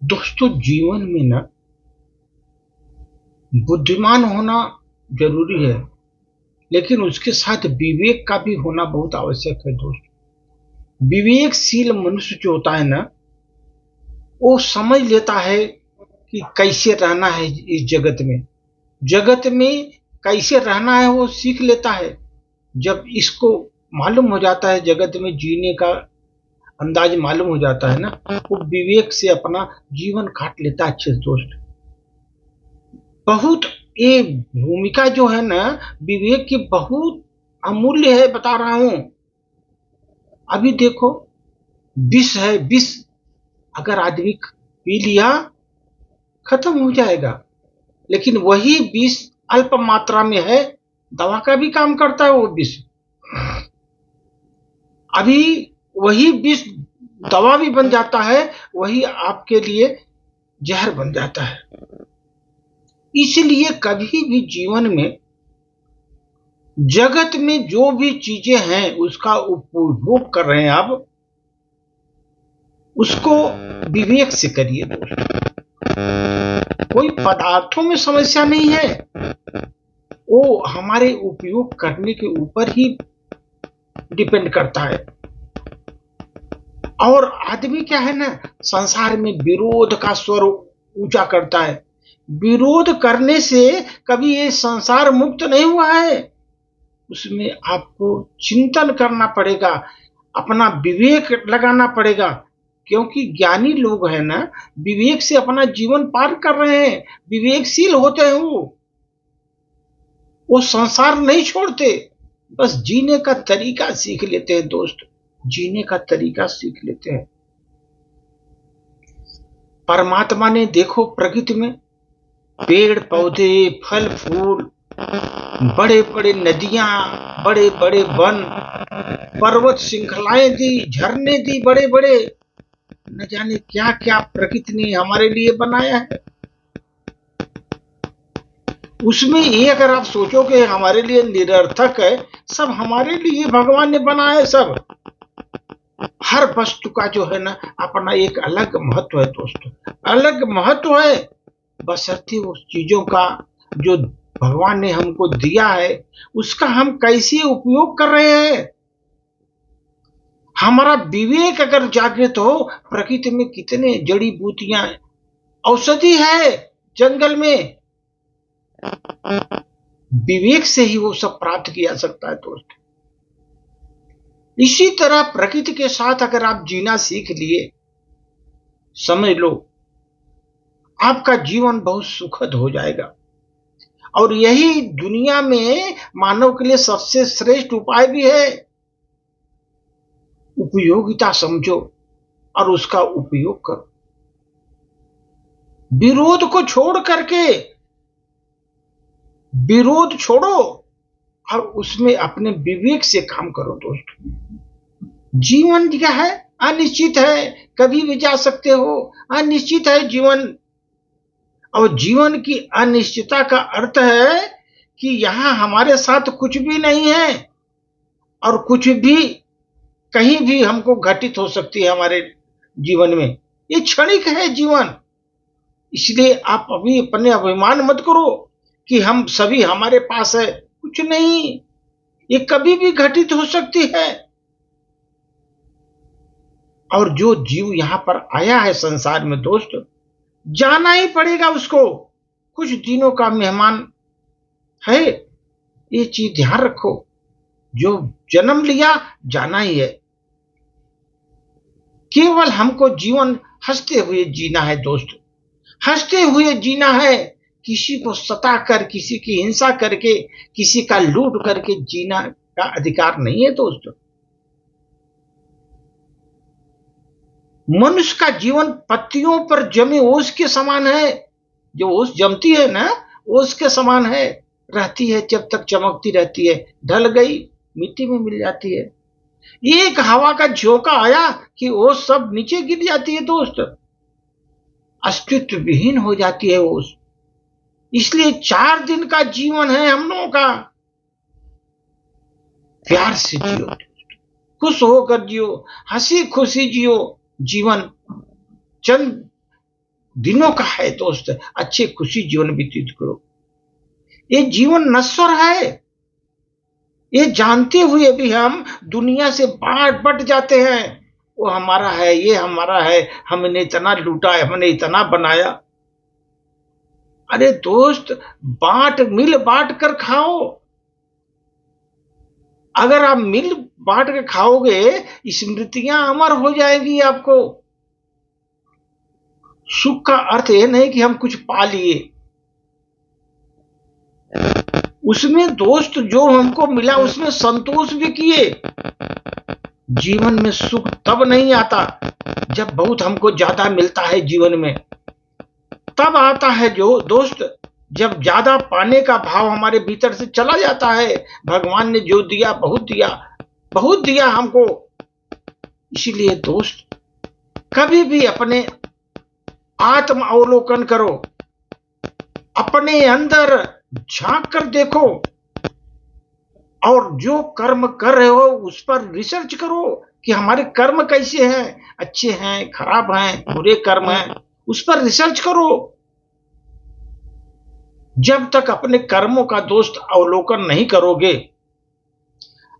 दोस्तों, जीवन में ना बुद्धिमान होना जरूरी है, लेकिन उसके साथ विवेक का भी होना बहुत आवश्यक है दोस्त। विवेकशील मनुष्य जो होता है ना, वो समझ लेता है कि कैसे रहना है इस जगत में कैसे रहना है, वो सीख लेता है। जब इसको मालूम हो जाता है, जगत में जीने का अंदाज मालूम हो जाता है ना, वो विवेक से अपना जीवन काट लेता है अच्छे से दोस्त। बहुत ये भूमिका जो है ना, विवेक की बहुत अमूल्य है, बता रहा हूं। अभी देखो, विष है, विष अगर आदमी पी लिया खत्म हो जाएगा, लेकिन वही विष अल्प मात्रा में है, दवा का भी काम करता है वो विष। अभी वही विष दवा भी बन जाता है, वही आपके लिए जहर बन जाता है। इसलिए कभी भी जीवन में, जगत में जो भी चीजें हैं उसका उपभोग कर रहे हैं आप, उसको विवेक से करिए दोस्त। कोई पदार्थों में समस्या नहीं है, वो हमारे उपयोग करने के ऊपर ही डिपेंड करता है। और आदमी क्या है ना, संसार में विरोध का स्वर ऊंचा करता है। विरोध करने से कभी ये संसार मुक्त नहीं हुआ है। उसमें आपको चिंतन करना पड़ेगा, अपना विवेक लगाना पड़ेगा। क्योंकि ज्ञानी लोग हैं ना, विवेक से अपना जीवन पार कर रहे हैं, विवेकशील होते हैं। वो संसार नहीं छोड़ते, बस जीने का तरीका सीख लेते हैं दोस्त। जीने का तरीका सीख लेते हैं। परमात्मा ने देखो, प्रकृति में पेड़ पौधे, फल फूल, बड़े बड़े नदियां, बड़े बड़े वन, पर्वत श्रृंखलाएं दी, झरने दी, बड़े बड़े, न जाने क्या क्या प्रकृति ने हमारे लिए बनाया है। उसमें ये अगर आप सोचोगे हमारे लिए निरर्थक है, सब हमारे लिए भगवान ने बनाया है सब। हर वस्तु का जो है ना, अपना एक अलग महत्व है दोस्तों, अलग महत्व है। बशर्ते उस चीजों का जो भगवान ने हमको दिया है, उसका हम कैसे उपयोग कर रहे हैं। हमारा विवेक अगर जागृत हो, प्रकृति में कितने जड़ी बूटियां, औषधि है जंगल में, विवेक से ही वो सब प्राप्त किया जा सकता है दोस्त। इसी तरह प्रकृति के साथ अगर आप जीना सीख लिए, समझ लो आपका जीवन बहुत सुखद हो जाएगा। और यही दुनिया में मानव के लिए सबसे श्रेष्ठ उपाय भी है। उपयोगिता समझो और उसका उपयोग करो। विरोध को छोड़ करके, विरोध छोड़ो और उसमें अपने विवेक से काम करो दोस्त। जीवन क्या है, अनिश्चित है, कभी भी जा सकते हो, अनिश्चित है जीवन। और जीवन की अनिश्चितता का अर्थ है कि यहां हमारे साथ कुछ भी नहीं है, और कुछ भी कहीं भी हमको घटित हो सकती है हमारे जीवन में। ये क्षणिक है जीवन। इसलिए आप अभी अपने अभिमान मत करो कि हम सभी हमारे पास है, कुछ नहीं। ये कभी भी घटित हो सकती है। और जो जीव यहां पर आया है संसार में दोस्त, जाना ही पड़ेगा उसको। कुछ दिनों का मेहमान है, ये चीज ध्यान रखो। जो जन्म लिया, जाना ही है। केवल हमको जीवन हंसते हुए जीना है दोस्त, हंसते हुए जीना है। किसी को सता कर, किसी की हिंसा करके, किसी का लूट करके जीना का अधिकार नहीं है दोस्त। मनुष्य का जीवन पत्तियों पर जमे ओस के समान है। जो ओस जमती है ना, ओस के समान है। रहती है जब तक चमकती रहती है, ढल गई मिट्टी में मिल जाती है। एक हवा का झोंका आया कि ओस सब नीचे गिर जाती है दोस्त, अस्तित्व विहीन हो जाती है ओस। इसलिए 4 दिन का जीवन है हम लोगों का। प्यार से जियो, खुश होकर जियो, हंसी खुशी जियो। जीवन चंद दिनों का है दोस्त, अच्छे खुशी जीवन व्यतीत करो। ये जीवन नश्वर है, ये जानते हुए भी हम दुनिया से बांट बट जाते हैं। वो हमारा है, ये हमारा है, हमने इतना लूटा, हमने इतना बनाया। अरे दोस्त, मिल बांट कर खाओ। अगर आप मिल बांट के खाओगे, स्मृतियां अमर हो जाएगी आपको। सुख का अर्थ ये नहीं कि हम कुछ पा लिए, उसमें दोस्त जो हमको मिला उसमें संतोष भी किए। जीवन में सुख तब नहीं आता जब बहुत हमको ज्यादा मिलता है जीवन में, तब आता है जो दोस्त जब ज्यादा पाने का भाव हमारे भीतर से चला जाता है। भगवान ने जो दिया बहुत दिया, बहुत दिया हमको। इसीलिए दोस्त कभी भी अपने आत्म अवलोकन करो, अपने अंदर झांक कर देखो, और जो कर्म कर रहे हो उस पर रिसर्च करो कि हमारे कर्म कैसे हैं, अच्छे हैं, खराब हैं, बुरे कर्म हैं, उस पर रिसर्च करो। जब तक अपने कर्मों का दोस्त अवलोकन नहीं करोगे,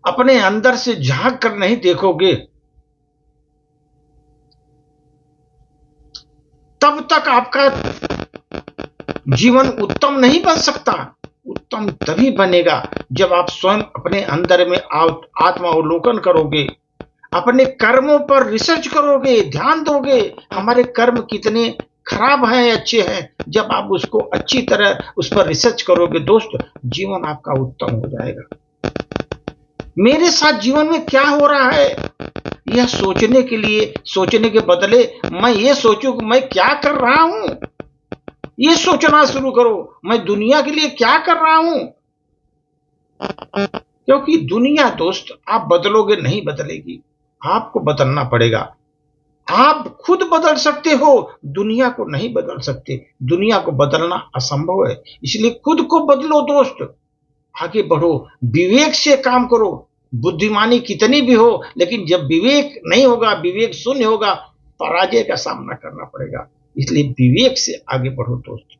अपने अंदर से झांक कर नहीं देखोगे, तब तक आपका जीवन उत्तम नहीं बन सकता। उत्तम तभी बनेगा जब आप स्वयं अपने अंदर में आत्मावलोकन करोगे, अपने कर्मों पर रिसर्च करोगे, ध्यान दोगे हमारे कर्म कितने खराब हैं, अच्छे हैं। जब आप उसको अच्छी तरह उस पर रिसर्च करोगे दोस्त, जीवन आपका उत्तम हो जाएगा। मेरे साथ जीवन में क्या हो रहा है, यह सोचने के बदले मैं ये सोचूं कि मैं क्या कर रहा हूं, ये सोचना शुरू करो मैं दुनिया के लिए क्या कर रहा हूं। क्योंकि दुनिया दोस्त आप बदलोगे नहीं बदलेगी, आपको बदलना पड़ेगा। आप खुद बदल सकते हो, दुनिया को नहीं बदल सकते। दुनिया को बदलना असंभव है, इसलिए खुद को बदलो दोस्त, आगे बढ़ो, विवेक से काम करो। बुद्धिमानी कितनी भी हो, लेकिन जब विवेक नहीं होगा, विवेक शून्य होगा, पराजय का सामना करना पड़ेगा। इसलिए विवेक से आगे बढ़ो दोस्त।